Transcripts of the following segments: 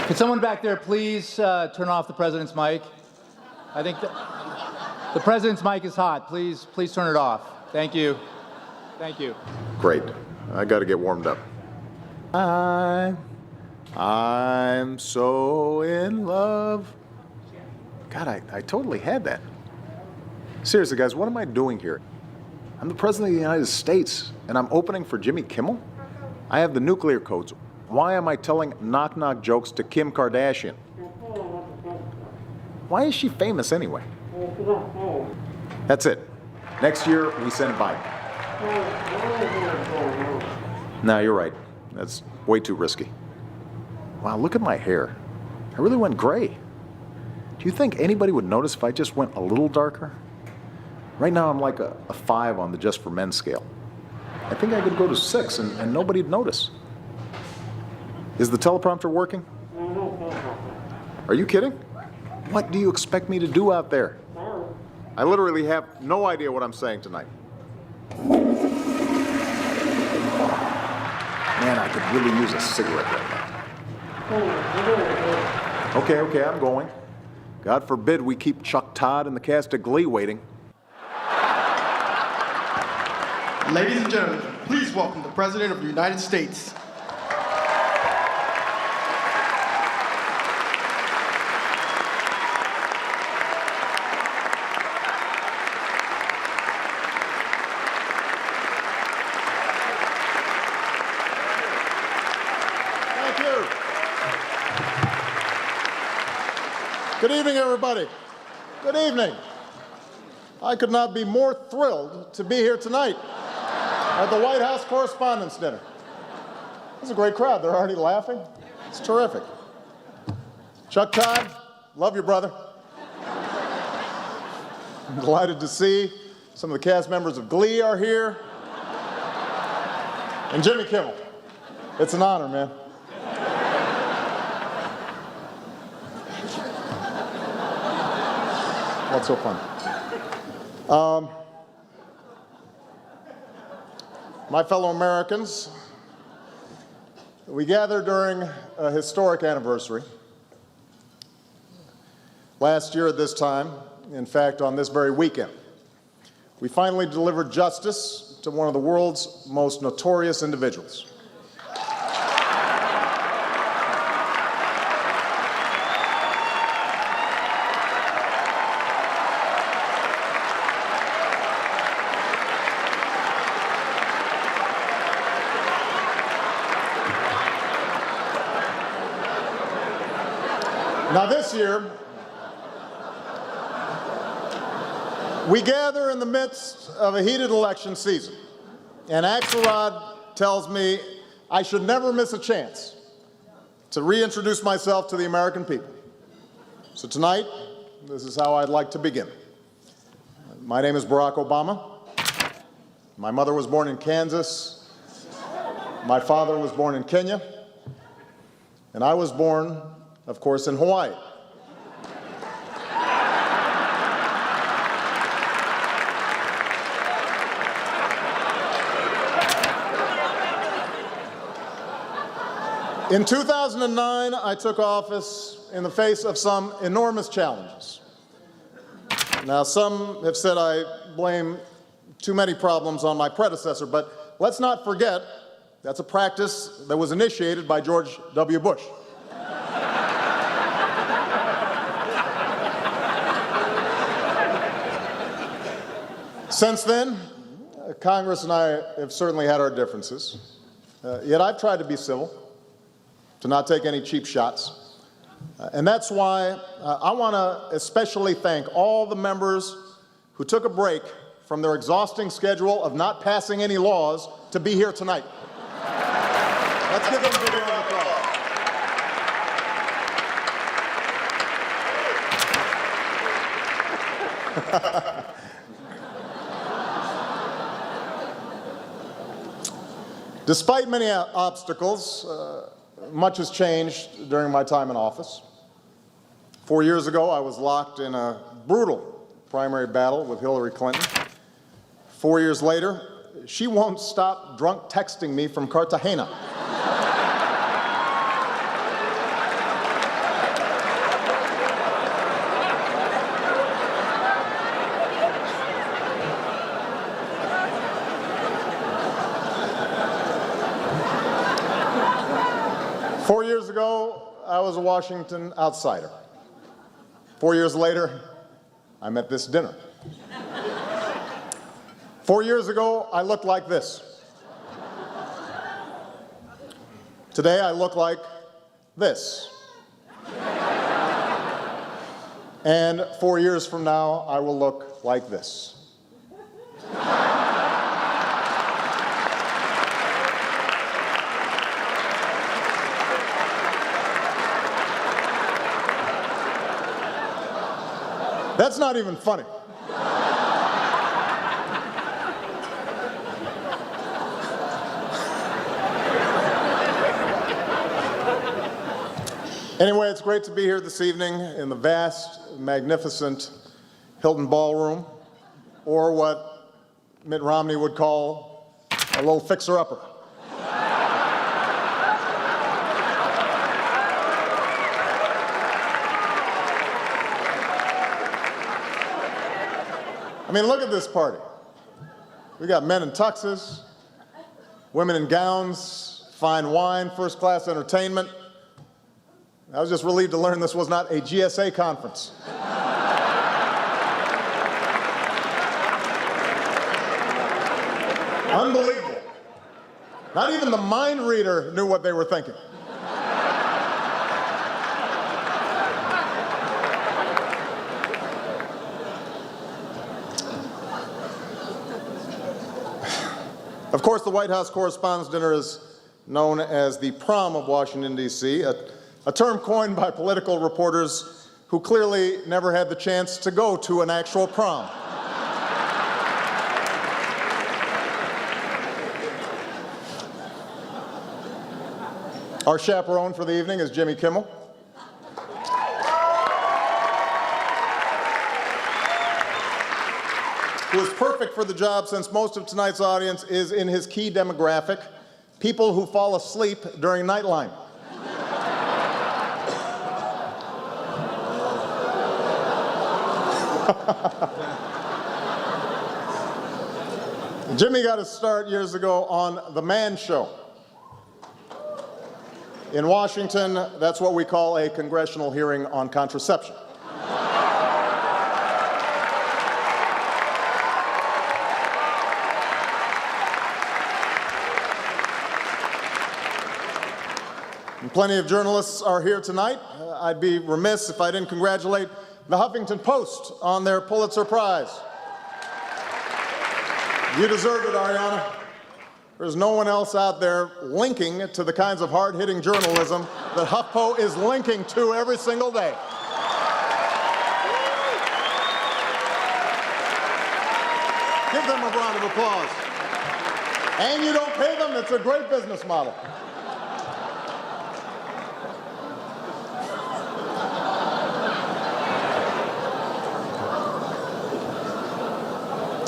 Could someone back there please turn off the president's mic? I think the president's mic is hot. Please turn it off. Thank you. Thank you. Great. I got to get warmed up. I'm so in love. God, I totally had that. Seriously, guys, what am I doing here? I'm the President of the United States, and I'm opening for Jimmy Kimmel? I have the nuclear codes. Why am I telling knock-knock jokes to Kim Kardashian? Why is she famous anyway? That's it. Next year, we send Biden. No, you're right. That's way too risky. Wow, look at my hair. I really went gray. Do you think anybody would notice if I just went a little darker? Right now, I'm like a 5 on the Just for Men scale. I think I could go to 6 and nobody'd notice. Is the teleprompter working? Are you kidding? What do you expect me to do out there? I literally have no idea what I'm saying tonight. Man, I could really use a cigarette right now. Okay, I'm going. God forbid we keep Chuck Todd and the cast of Glee waiting. Ladies and gentlemen, please welcome the President of the United States. Good evening, everybody. Good evening. I could not be more thrilled to be here tonight at the White House Correspondents Dinner. It's a great crowd. They're already laughing. It's terrific. Chuck Todd, love you, brother. I'm delighted to see some of the cast members of Glee are here. And Jimmy Kimmel. It's an honor, man. What's so fun? My fellow Americans, we gather during a historic anniversary. Last year at this time, in fact, on this very weekend, we finally delivered justice to one of the world's most notorious individuals. Now this year, we gather in the midst of a heated election season, and Axelrod tells me I should never miss a chance to reintroduce myself to the American people. So tonight, this is how I'd like to begin. My name is Barack Obama. My mother was born in Kansas. My father was born in Kenya. And I was born, of course, in Hawaii. In 2009, I took office in the face of some enormous challenges. Now, some have said I blame too many problems on my predecessor, but let's not forget that's a practice that was initiated by George W. Bush. Since then, Congress and I have certainly had our differences, yet I've tried to be civil, to not take any cheap shots. And that's why I want to especially thank all the members who took a break from their exhausting schedule of not passing any laws to be here tonight. Let's give them a big round of applause. Despite many obstacles, much has changed during my time in office. 4 years ago, I was locked in a brutal primary battle with Hillary Clinton. 4 years later, she won't stop drunk texting me from Cartagena. 4 years ago, I was a Washington outsider. 4 years later, I'm at this dinner. 4 years ago, I looked like this. Today, I look like this. And 4 years from now, I will look like this. That's not even funny. Anyway, it's great to be here this evening in the vast, magnificent Hilton Ballroom, or what Mitt Romney would call a little fixer-upper. I mean, look at this party. We got men in tuxes, women in gowns, fine wine, first-class entertainment. I was just relieved to learn this was not a GSA conference. Unbelievable. Not even the mind reader knew what they were thinking. Of course, the White House Correspondents Dinner is known as the prom of Washington, D.C., a term coined by political reporters who clearly never had the chance to go to an actual prom. Our chaperone for the evening is Jimmy Kimmel. Who is perfect for the job since most of tonight's audience is in his key demographic, people who fall asleep during Nightline. Jimmy got his start years ago on The Man Show. In Washington, that's what we call a congressional hearing on contraception. And plenty of journalists are here tonight. I'd be remiss if I didn't congratulate the Huffington Post on their Pulitzer Prize. You deserve it, Ariana. There's no one else out there linking to the kinds of hard-hitting journalism that HuffPo is linking to every single day. Give them a round of applause. And you don't pay them, it's a great business model.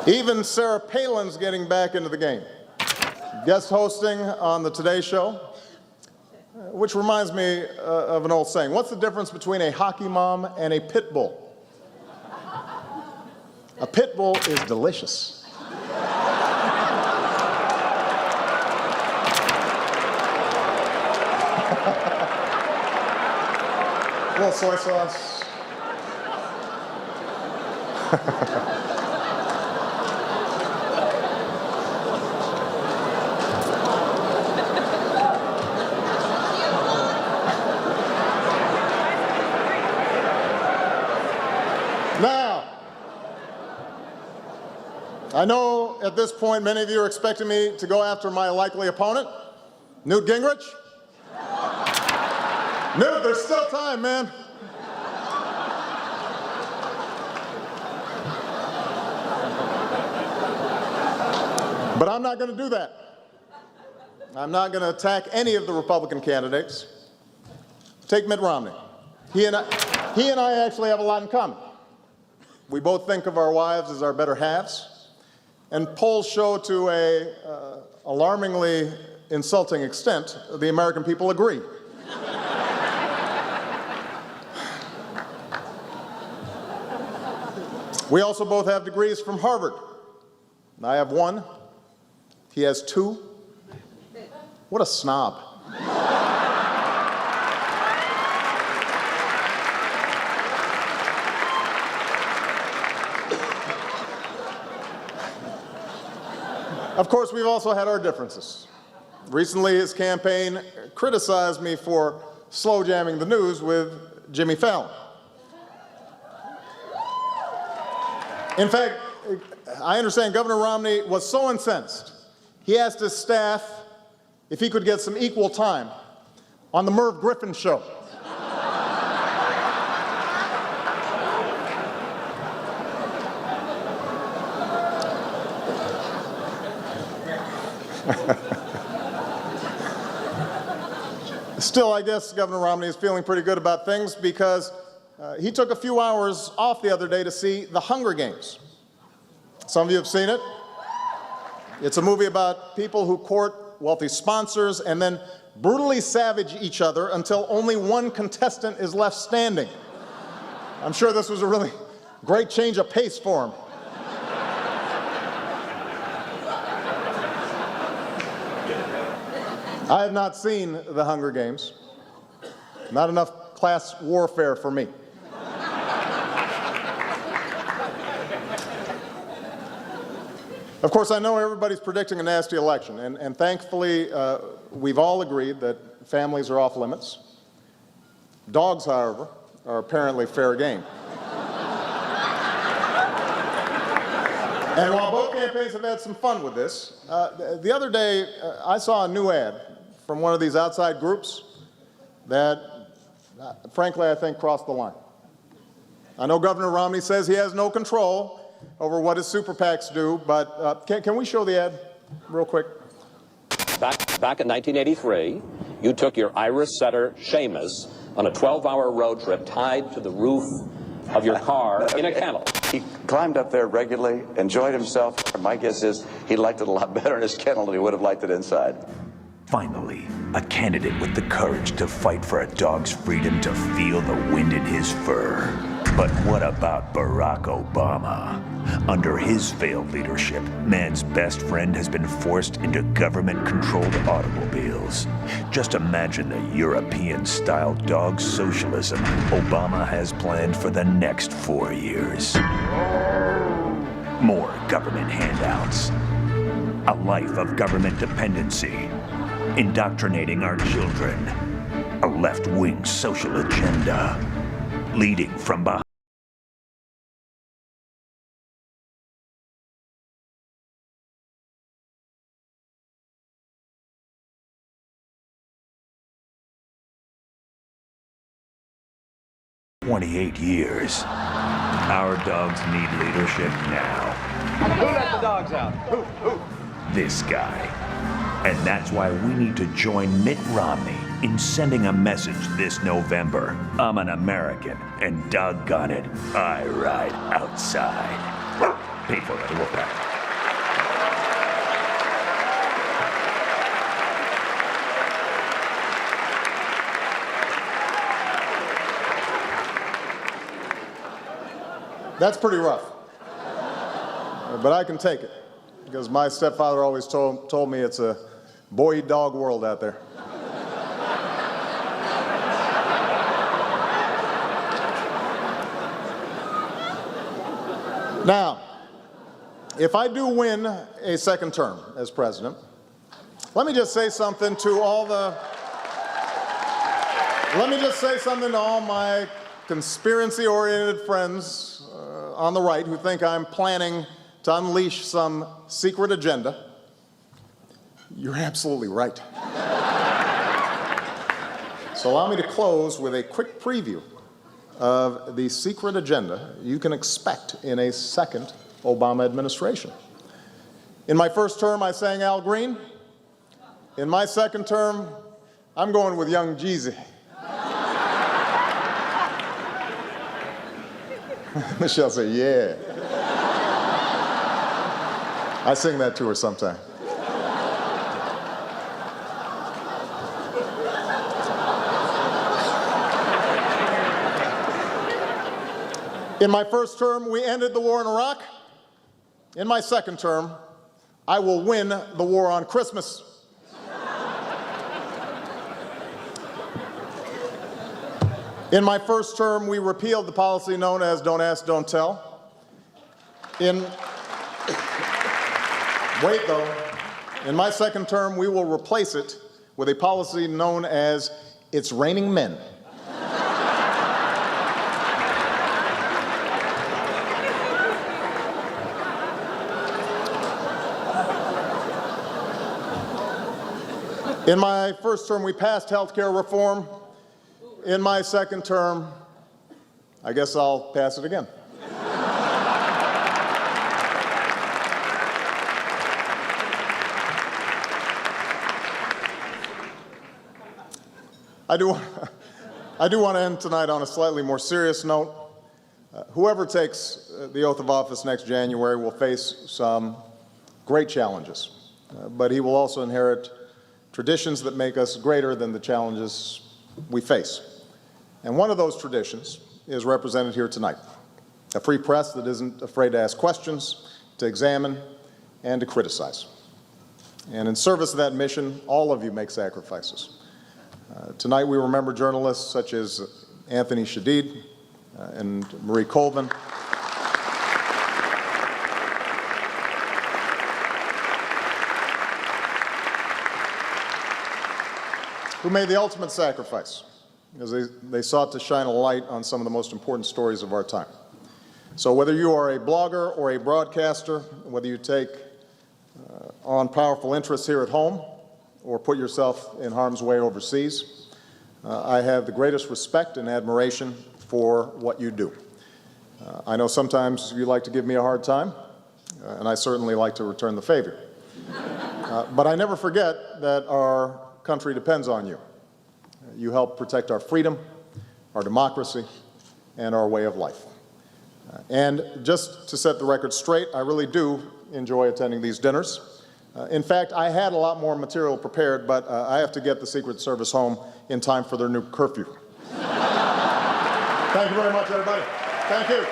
Even Sarah Palin's getting back into the game. Guest hosting on the Today Show, which reminds me of an old saying. What's the difference between a hockey mom and a pit bull? A pit bull is delicious. A little soy sauce. Now, I know at this point many of you are expecting me to go after my likely opponent, Newt Gingrich. Newt, there's still time, man. But I'm not going to do that. I'm not going to attack any of the Republican candidates. Take Mitt Romney. He and I actually have a lot in common. We both think of our wives as our better halves, and polls show to a alarmingly insulting extent the American people agree. We also both have degrees from Harvard. I have one. He has two. What a snob. Of course, we've also had our differences. Recently, his campaign criticized me for slow jamming the news with Jimmy Fallon. In fact, I understand Governor Romney was so incensed, he asked his staff if he could get some equal time on the Merv Griffin show. Still, I guess Governor Romney is feeling pretty good about things because he took a few hours off the other day to see The Hunger Games. Some of you have seen it. It's a movie about people who court wealthy sponsors and then brutally savage each other until only one contestant is left standing. I'm sure this was a really great change of pace for him. I have not seen The Hunger Games. Not enough class warfare for me. Of course, I know everybody's predicting a nasty election, and thankfully, we've all agreed that families are off limits. Dogs, however, are apparently fair game. And while both campaigns have had some fun with this, the other day I saw a new ad from one of these outside groups that, frankly, I think crossed the line. I know Governor Romney says he has no control over what his super PACs do, but can we show the ad real quick? Back in 1983, you took your Irish setter, Seamus, on a 12-hour road trip tied to the roof of your car in a kennel. He climbed up there regularly, enjoyed himself. My guess is he liked it a lot better in his kennel than he would have liked it inside. Finally, a candidate with the courage to fight for a dog's freedom to feel the wind in his fur. But what about Barack Obama? Under his failed leadership, man's best friend has been forced into government-controlled automobiles. Just imagine the European-style dog socialism Obama has planned for the next 4 years. More government handouts. A life of government dependency. Indoctrinating our children. A left-wing social agenda. Leading from behind. "28 years. Our dogs need leadership now." Who let the dogs out? Who? This guy. And that's why we need to join Mitt Romney in sending a message this November. I'm an American, and doggone it, I ride outside. Paid for by the Wolfpack. That's pretty rough. But I can take it, because my stepfather always told me it's a boy-dog world out there. Now, if I do win a second term as president, let me just say something to all my conspiracy-oriented friends on the right who think I'm planning to unleash some secret agenda. You're absolutely right. So allow me to close with a quick preview of the secret agenda you can expect in a second Obama administration. In my first term, I sang Al Green. In my second term, I'm going with young Jeezy. Michelle said, yeah. I sing that to her sometime. In my first term, we ended the war in Iraq. In my second term, I will win the war on Christmas. In my first term, we repealed the policy known as Don't Ask, Don't Tell. Wait, though. In my second term, we will replace it with a policy known as "It's Raining Men." In my first term, we passed health care reform. In my second term, I guess I'll pass it again. I do want to end tonight on a slightly more serious note. Whoever takes the oath of office next January will face some great challenges, but he will also inherit traditions that make us greater than the challenges we face. And one of those traditions is represented here tonight: a free press that isn't afraid to ask questions, to examine, and to criticize. And in service of that mission, all of you make sacrifices. Tonight we remember journalists such as Anthony Shadid and Marie Colvin, who made the ultimate sacrifice as they sought to shine a light on some of the most important stories of our time. So whether you are a blogger or a broadcaster, whether you take on powerful interests here at home or put yourself in harm's way overseas, I have the greatest respect and admiration for what you do. I know sometimes you like to give me a hard time, and I certainly like to return the favor. But I never forget that our country depends on you. You help protect our freedom, our democracy, and our way of life. And just to set the record straight, I really do enjoy attending these dinners. In fact, I had a lot more material prepared, but I have to get the Secret Service home in time for their new curfew. Thank you very much, everybody. Thank you.